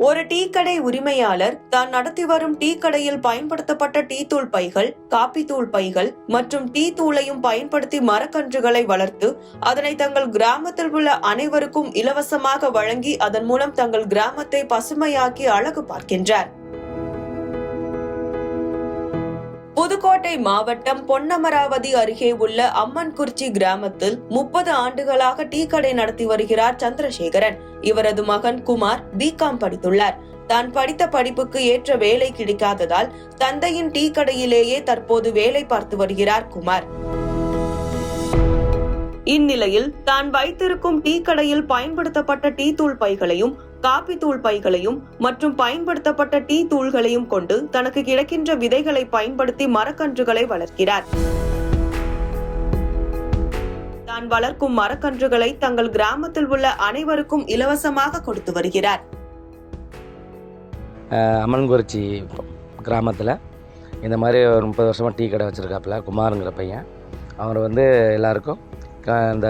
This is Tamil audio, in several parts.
ஒரு டீ கடை உரிமையாளர் தான் நடத்தி வரும் டீ கடையில் பயன்படுத்தப்பட்ட டீ தூள் பைகள், காப்பி தூள் பைகள் மற்றும் டீ தூளையும் பயன்படுத்தி மரக்கன்றுகளை வளர்த்து அதனை தங்கள் கிராமத்தில் உள்ள அனைவருக்கும் இலவசமாக வழங்கி அதன் மூலம் தங்கள் கிராமத்தை பசுமையாக்கி அழகு பார்க்கின்றார். புதுக்கோட்டை மாவட்டம் பொன்னமராவதி அருகே உள்ள அம்மன்குறிச்சி கிராமத்தில் 30 ஆண்டுகளாக டீ கடை நடத்தி வருகிறார் சந்திரசேகரன். இவரது மகன் குமார் பிகாம் படித்துள்ளார். தான் படித்த படிப்புக்கு ஏற்ற வேலை கிடைக்காததால் தந்தையின் டீ கடையிலேயே தற்போது வேலை பார்த்து வருகிறார் குமார். இந்நிலையில் தான் வைத்திருக்கும் டீ கடையில் பயன்படுத்தப்பட்ட டீ தூள் பைகளையும், காப்பி தூள் பைகளையும் மற்றும் பயன்படுத்தப்பட்ட டீ தூள்களையும் கொண்டு தனக்கு கிடைக்கின்ற விதைகளை பயன்படுத்தி மரக்கன்றுகளை வளர்க்கிறார். தான் வளர்க்கும் மரக்கன்றுகளை தங்கள் கிராமத்தில் உள்ள அனைவருக்கும் இலவசமாக கொடுத்து வருகிறார். அம்மன்குறிச்சி கிராமத்தில் இந்த மாதிரி ஒரு 30 வருஷமாக டீ கடை வச்சுருக்காப்புல குமாருங்கிற பையன். அவர் எல்லாருக்கும் இந்த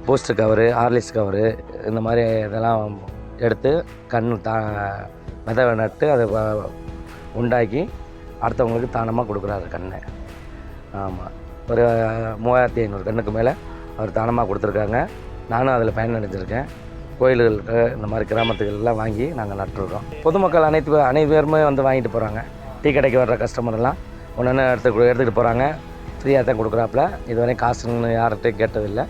போஸ்டர் கவரு, ஹார்லிக்ஸ் கவரு இந்த மாதிரி இதெல்லாம் எடுத்து விதை நட்டு அதை உண்டாக்கி அடுத்தவங்களுக்கு தானமாக கொடுக்குறாரு கன்று. ஆமாம், ஒரு 3500 கன்றுக்கு மேலே அவர் தானமாக கொடுத்துருக்காங்க. நானும் அதில் பயனடைஞ்சிருக்கேன். கோயில்களுக்கு இந்த மாதிரி கிராமத்துக்கெல்லாம் வாங்கி நாங்கள் நட்டுருக்கோம். பொதுமக்கள் அனைவருமே வாங்கிட்டு போகிறாங்க. டீ கடைக்கு வர்ற கஸ்டமர்லாம் ஒன்று எடுத்துக்கிட்டு போகிறாங்க. ஃப்ரீயாக தான் கொடுக்குறாப்புல. இதுவரை காசுன்னு யார்கிட்டையும் கேட்டதில்லை.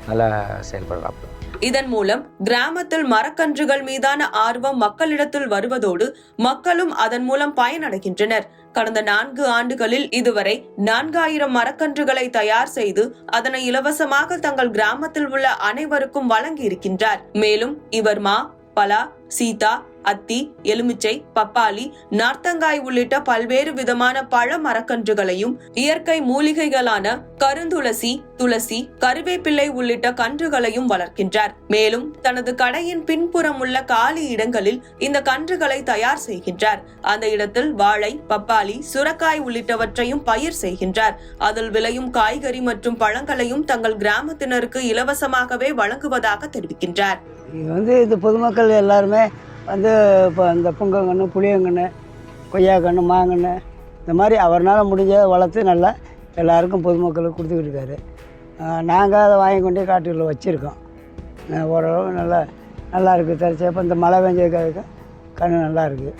நல்லா செயல்படுறாப்புல. இதன் மூலம் கிராமத்தில் மரக்கன்றுகள் மீதான ஆர்வம் மக்களிடத்தில் வருவதோடு மக்களும் அதன் மூலம் பயனடைகின்றனர். கடந்த 4 ஆண்டுகளில் இதுவரை 4000 மரக்கன்றுகளை தயார் செய்து அதனை இலவசமாக தங்கள் கிராமத்தில் உள்ள அனைவருக்கும் வழங்கி இருக்கின்றார். மேலும் இவர் மா, பலா, சீதா, அத்தி, எலுமிச்சை, பப்பாளி, நார்த்தங்காய் உள்ளிட்ட பல்வேறு விதமான பழ மரக்கன்றுகளையும் இயற்கை மூலிகைகளான கருந்துளசி, துளசி, கருவேப்பிள்ளை உள்ளிட்ட கன்றுகளையும் வளர்க்கின்றார். மேலும் தனது கடையின் பின்புறம் உள்ள காலி இடங்களில் இந்த கன்றுகளை தயார் செய்கின்றார். அந்த இடத்தில் வாழை, பப்பாளி, சுரக்காய் உள்ளிட்டவற்றையும் பயிர் செய்கின்றார். அதில் விளையும் காய்கறி மற்றும் பழங்களையும் தங்கள் கிராமத்தினருக்கு இலவசமாகவே வழங்குவதாக தெரிவிக்கின்றார். இது பொதுமக்கள் எல்லாருமே இப்போ இந்த புங்கங்கன்று, புளியங்கன்று, கொய்யாக்கன்று, மாங்கன்று இந்த மாதிரி அவரால் முடிஞ்ச வளர்த்து நல்லா எல்லாருக்கும் பொதுமக்களுக்கு கொடுத்துக்கிட்டு இருக்காரு. நாங்கள் அதை வாங்கி கொண்டே காட்டுகளில் வச்சுருக்கோம். ஓரளவு நல்லா இருக்குது. தரிசப்போ இந்த மழை பெஞ்சதுக்கு கன்று நல்லா இருக்குது.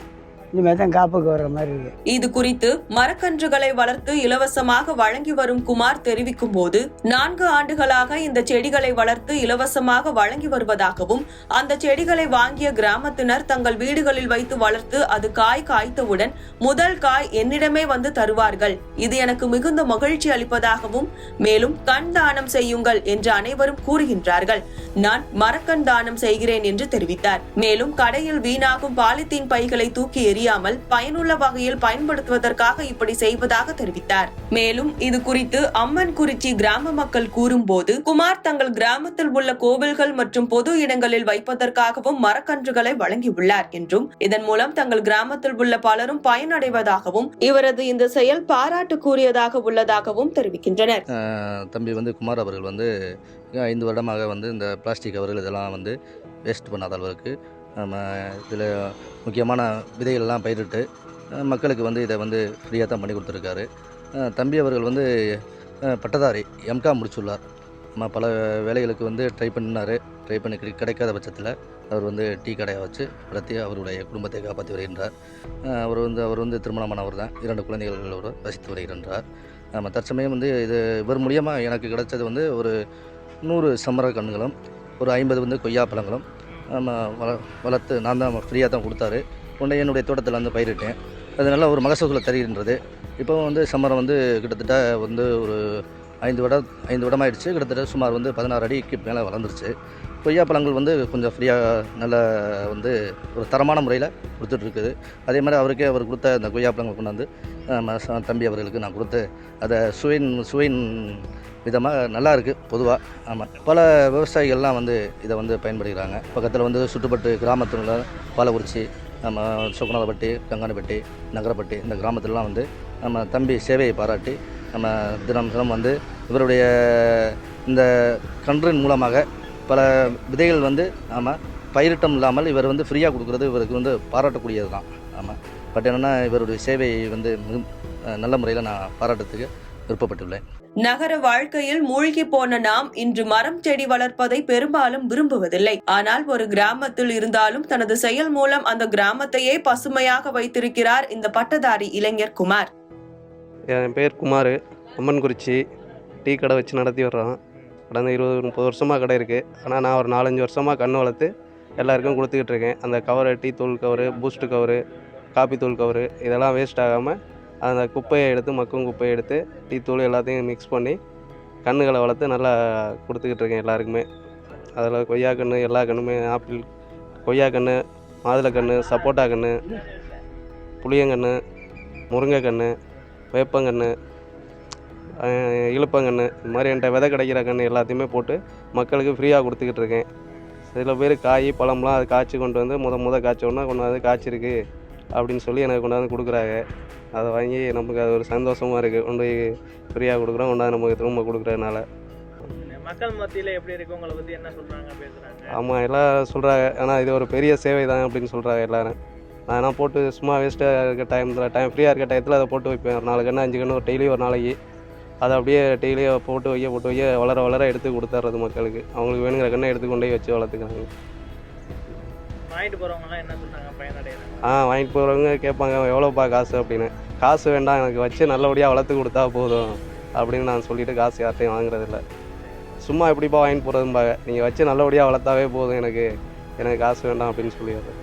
இனிமேல் தான் காப்புக்கு வர்ற மாதிரி இருக்கு. இது குறித்து மரக்கன்றுகளை வளர்த்து இலவசமாக வழங்கி வரும் குமார் தெரிவிக்கும் போது 4 ஆண்டுகளாக இந்த செடிகளை வளர்த்து இலவசமாக வழங்கி வருவதாகவும் அந்த செடிகளை வாங்கிய கிராமத்தினர் தங்கள் வீடுகளில் வைத்து வளர்த்து அது காய்த்தவுடன் முதல் காய் என்னிடமே தருவார்கள். இது எனக்கு மிகுந்த மகிழ்ச்சி அளிப்பதாகவும் மேலும் கண் தானம் செய்யுங்கள் என்று அனைவரும் கூறுகின்றார்கள். நான் மரக்கண் தானம் செய்கிறேன் என்று தெரிவித்தார். மேலும் கடையில் வீணாகும் பாலித்தீன் பைகளை தூக்கி எறியாமல் பயனுள்ள வகையில் பயன்படுத்துவதற்காக இப்படி செய்வதாக தெரிவித்தார். மேலும் இது குறித்து அம்மன்குறிச்சி கிராம மக்கள் கூறும்போது குமார் தங்கள் கிராமத்தில் உள்ள கோவில்கள் மற்றும் பொது இடங்களில் வைப்பதற்காகவும் மரக்கன்றுகளை வழங்கியுள்ளார் என்றும் இதன் மூலம் தங்கள் கிராமத்தில் உள்ள பலரும் பயனடைவதாகவும் இவரது இந்த செயல் பாராட்டுக்குரியதாக உள்ளதாகவும் தெரிவிக்கின்றனர். தம்பி குமார் அவர்கள் 5 வருடமாக இந்த பிளாஸ்டிக் கவர்கள் இதெல்லாம் வேஸ்ட் பண்ணாத அளவுக்கு நம்ம இதில் முக்கியமான விதைகள்லாம் பயிரிட்டு மக்களுக்கு இதை ஃப்ரீயாக தான் பண்ணி கொடுத்துருக்காரு. தம்பி அவர்கள் பட்டதாரி எம்காம் முடிச்சுள்ளார். பல வேலைகளுக்கு ட்ரை பண்ணி கிடைக்காத பட்சத்தில் அவர் டீ கடையை வச்சு நடத்தி அவருடைய குடும்பத்தை காப்பாற்றி வருகின்றார். அவர் திருமணமானவர் தான். 2 குழந்தைகளோடு வசித்து வருகின்றார். தற்சமயம் இது இவர் மூலியமாக எனக்கு கிடைச்சது ஒரு 100 செம்மர கன்றுகளும் ஒரு 50 கொய்யா பழங்களும் வளர்த்து நான் தான் ஃப்ரீயாக தான் கொடுத்தாரு. உடனே என்னுடைய தோட்டத்தில் பயிரிட்டேன். அது நல்ல ஒரு மகசூலை தருகின்றது. இப்போ செம்மரம் கிட்டத்தட்ட ஒரு 5 வருடம் ஆயிடுச்சு. கிட்டத்தட்ட சுமார் 16 அடிக்கு மேலே வளர்ந்துருச்சு. கொய்யா பழங்கள் கொஞ்சம் ஃப்ரீயாக நல்ல ஒரு தரமான முறையில் கொடுத்துட்ருக்குது. அதே மாதிரி அவர் கொடுத்த அந்த கொய்யா பழங்கள் கொண்டாந்து தம்பி அவர்களுக்கு நான் கொடுத்து அதை சுவையின் விதமாக நல்லா இருக்குது பொதுவாக. ஆமாம், பல விவசாயிகள்லாம் இதை பயன்படுகிறாங்க. பக்கத்தில் சுற்றுப்பட்டு கிராமத்தில் உள்ள பாலக்குறிச்சி, நம்ம சொக்கநாதப்பட்டி, கங்கானப்பட்டி, நகரப்பட்டி இந்த கிராமத்திலலாம் நம்ம தம்பி சேவையை பாராட்டி நம்ம தினம் இவருடைய இந்த கன்றின் மூலமாக பல விதைகள் நாம் பயிரிட்டம் இல்லாமல் இவர் வந்து ஃப்ரீயாக கொடுக்குறது இவருக்கு வந்து பாராட்டக்கூடியது தான். ஆமாம். பட் என்னென்னா இவருடைய சேவையை வந்து நல்ல முறையில் நான் பாராட்டுறதுக்கு விருப்பப்பட்டுள்ளேன். நகர வாழ்க்கையில் மூழ்கி போன நாம் இன்று மரம் செடி வளர்ப்பதை பெரும்பாலும் விரும்புவதில்லை. ஆனால் ஒரு கிராமத்தில் இருந்தாலும் தனது செயல் மூலம் அந்த கிராமத்தையே பசுமையாக வைத்திருக்கிறார் இந்த பட்டதாரி இளைஞர் குமார். என் பேர் குமார். அம்மன்குறிச்சி டீ கடை வச்சு நடத்தி வர்றோம். கடந்த 20-30 வருஷமாக கடை இருக்குது. ஆனால் நான் ஒரு 4-5 வருஷமாக கன்று வளர்த்து எல்லாருக்கும் கொடுத்துக்கிட்டு இருக்கேன். அந்த கவரு, டீ தூள் கவரு, பூஸ்ட்டு கவரு, காப்பி தூள் கவரு இதெல்லாம் வேஸ்ட் ஆகாமல் அந்த குப்பையை எடுத்து மக்கும் குப்பையை எடுத்து டீ தூள் எல்லாத்தையும் மிக்ஸ் பண்ணி கன்றுகளை வளர்த்து நல்லா கொடுத்துக்கிட்டு இருக்கேன் எல்லாருக்குமே. அதில் கொய்யா கன்று எல்லா கன்றுமே, ஆப்பிள் கொய்யா கன்று, மாதுளக்கன்று, சப்போட்டா கன்று, புளியங்கன்று, முருங்கைக்கன்று, வேப்பங்கன்று, இழுப்பங்கன்று, இது மாதிரி என்கிட்ட விதை கிடைக்கிற கன்று எல்லாத்தையுமே போட்டு மக்களுக்கு ஃப்ரீயாக கொடுத்துக்கிட்டு இருக்கேன். சில பேர் காய் பழம்லாம் அது காய்ச்சி கொண்டு வந்து முத காய்ச்சோன்னா கொண்டு வந்து காய்ச்சிருக்கு அப்படின்னு சொல்லி எனக்கு கொண்டாந்து கொடுக்குறாங்க. அதை வாங்கி நமக்கு அது ஒரு சந்தோஷமாக இருக்குது. கொண்டு போய் ஃப்ரீயாக கொடுக்குறோம், கொண்டாந்து நமக்கு திரும்ப கொடுக்குறதுனால. மக்கள் மத்தியில் எப்படி இருக்கு, உங்களை பற்றி என்ன சொல்கிறாங்க, பேசுகிறாங்க? ஆமாம், எல்லாம் சொல்கிறாங்க. ஆனால் இது ஒரு பெரிய சேவை தான் அப்படின்னு சொல்கிறாங்க எல்லோரும். நான் என்ன போட்டு சும்மா வேஸ்ட்டாக இருக்க டைம் ஃப்ரீயாக இருக்க டயத்தில் அதை போட்டு வைப்பேன். ஒரு 4 கன்று 5 கன்று ஒரு டெய்லி ஒரு நாளைக்கு அதை அப்படியே டெய்லியே போட்டு வைக்க வளர எடுத்து கொடுத்துட்றது மக்களுக்கு. அவங்களுக்கு வேணுங்கிற கண்ணை எடுத்து கொண்டே வச்சு வளர்த்துக்கிறாங்க. வாங்கிட்டு போகிறவங்கலாம் என்ன சொல்கிறாங்க, பயனடைகிறாங்க? வாங்கிட்டு போகிறவங்க கேட்பாங்க எவ்வளோப்பா காசு அப்படின்னு. காசு வேண்டாம், எனக்கு வச்சு நல்லபடியாக வளர்த்து கொடுத்தா போதும் அப்படின்னு நான் சொல்லிவிட்டு காசு யார்ட்டையும் வாங்குறதில்ல. சும்மா எப்படிப்பா வாங்கிட்டு போகிறதும்பாங்க. நீங்கள் வச்சு நல்லபடியாக வளர்த்தாவே போதும், எனக்கு காசு வேண்டாம் அப்படின்னு சொல்லிடுறேன்.